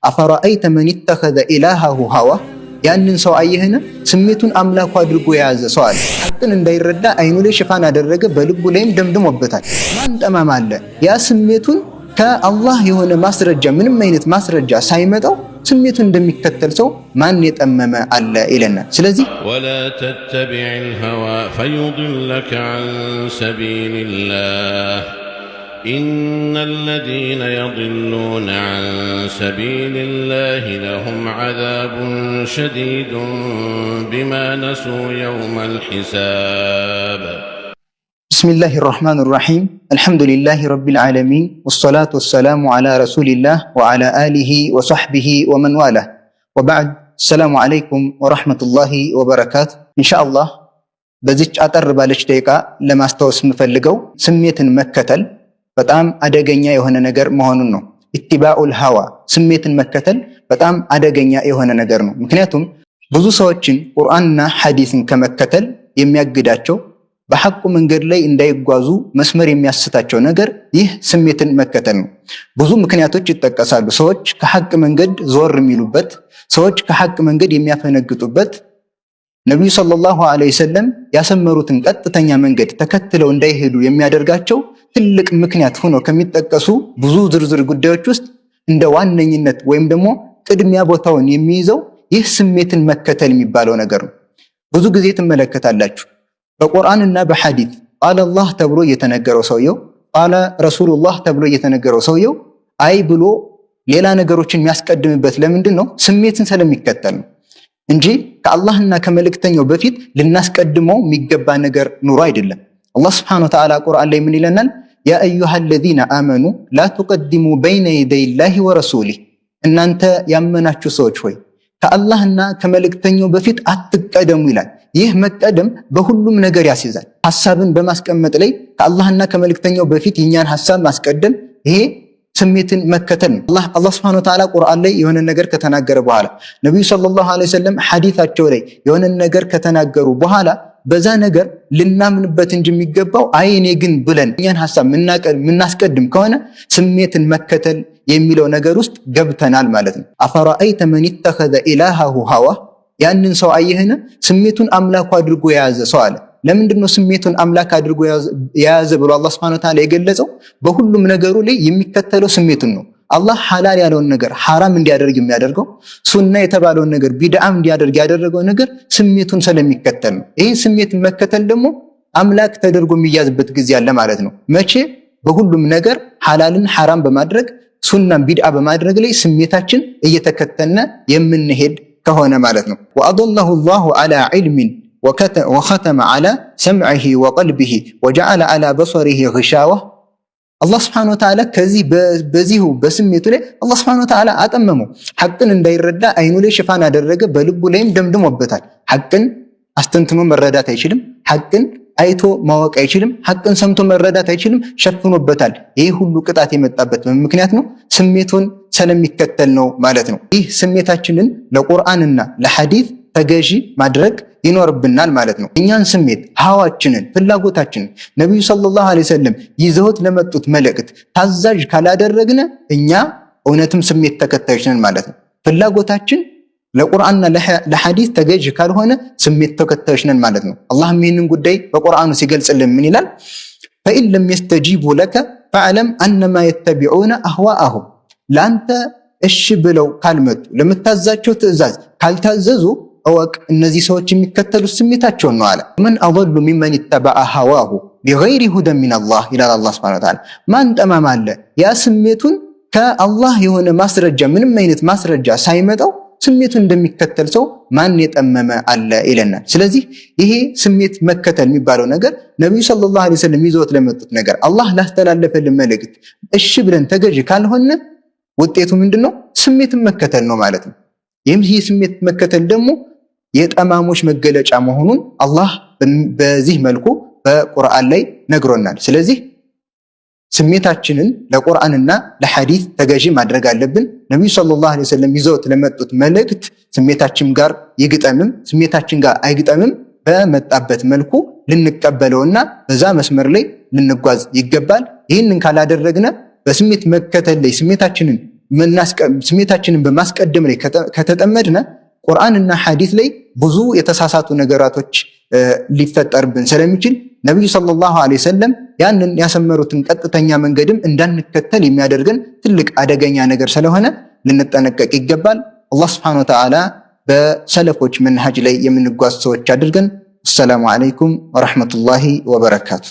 አፈራአይተ መን ኢተኸዘ ኢላሃሁ ሀዋ ያንን ሰው አየህን ስሜቱን አምላኩ አድርጎ የያዘ ሰው አለ። ሐቅን እንዳይረዳ አይኑ ላይ ሽፋን አደረገ፣ በልቡ ላይም ደምድሞበታል። ማን ጠማማ አለ? ያ ስሜቱን ከአላህ የሆነ ማስረጃ ምንም አይነት ማስረጃ ሳይመጣው ስሜቱን እንደሚከተል ሰው ማን የጠመመ አለ ይለናል። ስለዚህ ወላ ተተቢዕል ሀዋ ፈዩድለከ ዐን ሰቢልላህ إن الذين يضلون عن سبيل الله لهم عذاب شديد بما نسوا يوم الحساب بسم الله الرحمن الرحيم الحمد لله رب العالمين والصلاة والسلام على رسول الله وعلى آله وصحبه ومن والاه وبعد السلام عليكم ورحمة الله وبركاته إن شاء الله بزيج أطر بالش دقيقة لما استوسم فلقوا سمية مكتل በጣም አደገኛ የሆነ ነገር መሆኑን ነው። ኢትባኡል ሀዋ ስሜትን መከተል በጣም አደገኛ የሆነ ነገር ነው። ምክንያቱም ብዙ ሰዎችን ቁርአንና ሐዲስን ከመከተል የሚያግዳቸው በሐቁ መንገድ ላይ እንዳይጓዙ መስመር የሚያስታቸው ነገር ይህ ስሜትን መከተል ነው። ብዙ ምክንያቶች ይጠቀሳሉ። ሰዎች ከሐቅ መንገድ ዞር የሚሉበት፣ ሰዎች ከሐቅ መንገድ የሚያፈነግጡበት፣ ነብዩ ሰለላሁ ዐለይሂ ወሰለም ያሰመሩትን ቀጥተኛ መንገድ ተከትለው እንዳይሄዱ የሚያደርጋቸው ትልቅ ምክንያት ሆኖ ከሚጠቀሱ ብዙ ዝርዝር ጉዳዮች ውስጥ እንደ ዋነኝነት ወይም ደግሞ ቅድሚያ ቦታውን የሚይዘው ይህ ስሜትን መከተል የሚባለው ነገር ነው። ብዙ ጊዜ ትመለከታላችሁ በቁርአንና በሐዲስ ቃለ አላህ ተብሎ እየተነገረው ሰውየው፣ ቃለ ረሱሉላህ ተብሎ እየተነገረው ሰውየው አይ ብሎ ሌላ ነገሮችን የሚያስቀድምበት ለምንድን ነው? ስሜትን ስለሚከተል ነው እንጂ ከአላህና ከመልእክተኛው በፊት ልናስቀድመው የሚገባ ነገር ኑሮ አይደለም። አላህ ስብሐነሁ ወተዓላ ቁርአን ላይ ምን ይለናል? ያ አዩሃ ለዚነ አመኑ ላ ቱቀድሙ በይነ የደይ ላሂ ወረሱሊህ፣ እናንተ ያመናችሁ ሰዎች ሆይ ከአላህና ከመልእክተኛው በፊት አትቀደሙ ይላል። ይህ መቀደም በሁሉም ነገር ያስይዛል። ሐሳብን በማስቀመጥ ላይ ከአላህና ከመልእክተኛው በፊት የኛን ሐሳብ ማስቀደም ይሄ ስሜትን መከተል ነው። አላህ Subhanahu Wa Ta'ala ቁርአን ላይ የሆነ ነገር ከተናገረ በኋላ ነብዩ ሰለላሁ ዐለይሂ ወሰለም ሐዲታቸው ላይ የሆነ ነገር ከተናገሩ በኋላ በዛ ነገር ልናምንበት እንጂ የሚገባው አይኔ ግን ብለን እኛን ሐሳብ ምናስቀድም ከሆነ ስሜትን መከተል የሚለው ነገር ውስጥ ገብተናል ማለት ነው። አፈራአይተ መን ኢተኸዘ ኢላሃሁ ሀዋ ያንን ሰው አየህን ስሜቱን አምላኩ አድርጎ የያዘ ሰው አለ። ለምንድነው ስሜቱን አምላክ አድርጎ የያዘ ብሎ አላህ Subhanahu Wa Ta'ala የገለጸው? በሁሉም ነገሩ ላይ የሚከተለው ስሜቱን ነው። አላህ ሐላል ያለውን ነገር ሐራም እንዲያደርግ የሚያደርገው፣ ሱና የተባለውን ነገር ቢድዓም እንዲያደርግ ያደረገው ነገር ስሜቱን ስለሚከተል ነው። ይሄ ስሜት መከተል ደግሞ አምላክ ተደርጎ የሚያዝበት ጊዜ አለ ማለት ነው። መቼ? በሁሉም ነገር ሐላልን ሐራም በማድረግ ሱናን ቢድዓ በማድረግ ላይ ስሜታችን እየተከተልነ የምንሄድ ከሆነ ማለት ነው። ወአደለሁ አላሁ ዐላ ዒልሚን ወኸተመ ዐላ ሰምዒሂ ወቀልቢሂ ወጀዐለ ዐላ በሰሪሂ ግሻዋ። አላህ Subhanahu Wa Ta'ala ከዚህ በዚሁ በስሜቱ ላይ አላህ Subhanahu Wa Ta'ala አጠመመው። ሐቅን እንዳይረዳ አይኑ ላይ ሽፋን አደረገ፣ በልቡ ላይም ደምድሞበታል። ሐቅን አስተንትኖ መረዳት አይችልም። ሐቅን አይቶ ማወቅ አይችልም። ሐቅን ሰምቶ መረዳት አይችልም። ሸፍኖበታል። ይህ ሁሉ ቅጣት የመጣበት ምክንያት ነው ስሜቱን ስለሚከተል ነው ማለት ነው። ይህ ስሜታችንን ለቁርአንና ለሐዲስ ተገዢ ማድረግ ይኖርብናል ማለት ነው። እኛን ስሜት ሐዋችንን ፍላጎታችንን ነብዩ ሰለላሁ ዐለይሂ ወሰለም ይዘውት ለመጡት መልእክት ታዛዥ ካላደረግነ እኛ እውነትም ስሜት ተከታዮች ነን ማለት ነው። ፍላጎታችን ለቁርአንና ለሐዲስ ተገዢ ካልሆነ ስሜት ተከታዮች ነን ማለት ነው። አላህም ይህንን ጉዳይ በቁርአኑ ሲገልጽልን ምን ይላል? ፈኢን ለም የስተጂቡ ለከ ፈዕለም አነማ የተቢዑነ አህዋአሁም፣ ለአንተ እሺ ብለው ካልመጡ ለምታዛቸው ትእዛዝ ካልታዘዙ እወቅ እነዚህ ሰዎች የሚከተሉት ስሜታቸውን ነው አለ። መን አضሉ ሚመን ኢተበዐ ሀዋሁ ቢገይሪ ሁደን ሚነላህ ይላል አላህ Subhanahu Wa Ta'ala። ማን ጠማማ አለ? ያ ስሜቱን ከአላህ የሆነ ማስረጃ ምንም አይነት ማስረጃ ሳይመጣው ስሜቱን እንደሚከተል ሰው ማን የጠመመ አለ ይለናል። ስለዚህ ይሄ ስሜት መከተል የሚባለው ነገር ነብዩ ሰለላሁ ዐለይሂ ወሰለም ይዘውት ለመጡት ነገር አላህ ላስተላለፈልን መልእክት እሺ ብለን ተገዢ ካልሆነ ውጤቱ ምንድነው? ስሜትን መከተል ነው ማለት ነው። ይህ ስሜት መከተል ደግሞ የጠማሞች መገለጫ መሆኑን አላህ በዚህ መልኩ በቁርአን ላይ ነግሮናል። ስለዚህ ስሜታችንን ለቁርአንና ለሐዲስ ተገዢ ማድረግ አለብን። ነብዩ ሰለላሁ ዐለይሂ ወሰለም ይዘውት ለመጡት መልእክት ስሜታችን ጋር ይግጠምም ስሜታችን ጋር አይግጠምም በመጣበት መልኩ ልንቀበለውና በዛ መስመር ላይ ልንጓዝ ይገባል። ይህንን ካላደረግነ በስሜት መከተል ላይ ስሜታችንን ስሜታችንን በማስቀደም ላይ ከተጠመድነ ቁርአንና ሐዲስ ላይ ብዙ የተሳሳቱ ነገራቶች ሊፈጠርብን ስለሚችል ነብዩ ሰለላሁ ዐለይሂ ወሰለም ያንን ያሰመሩትን ቀጥተኛ መንገድም እንዳንከተል የሚያደርገን ትልቅ አደገኛ ነገር ስለሆነ ልንጠነቀቅ ይገባል። አላህ Subhanahu Wa Ta'ala በሰለፎች መንሃጅ ላይ የምንጓዝ ሰዎች አድርገን። አሰላሙ አለይኩም ወራህመቱላሂ ወበረካቱ።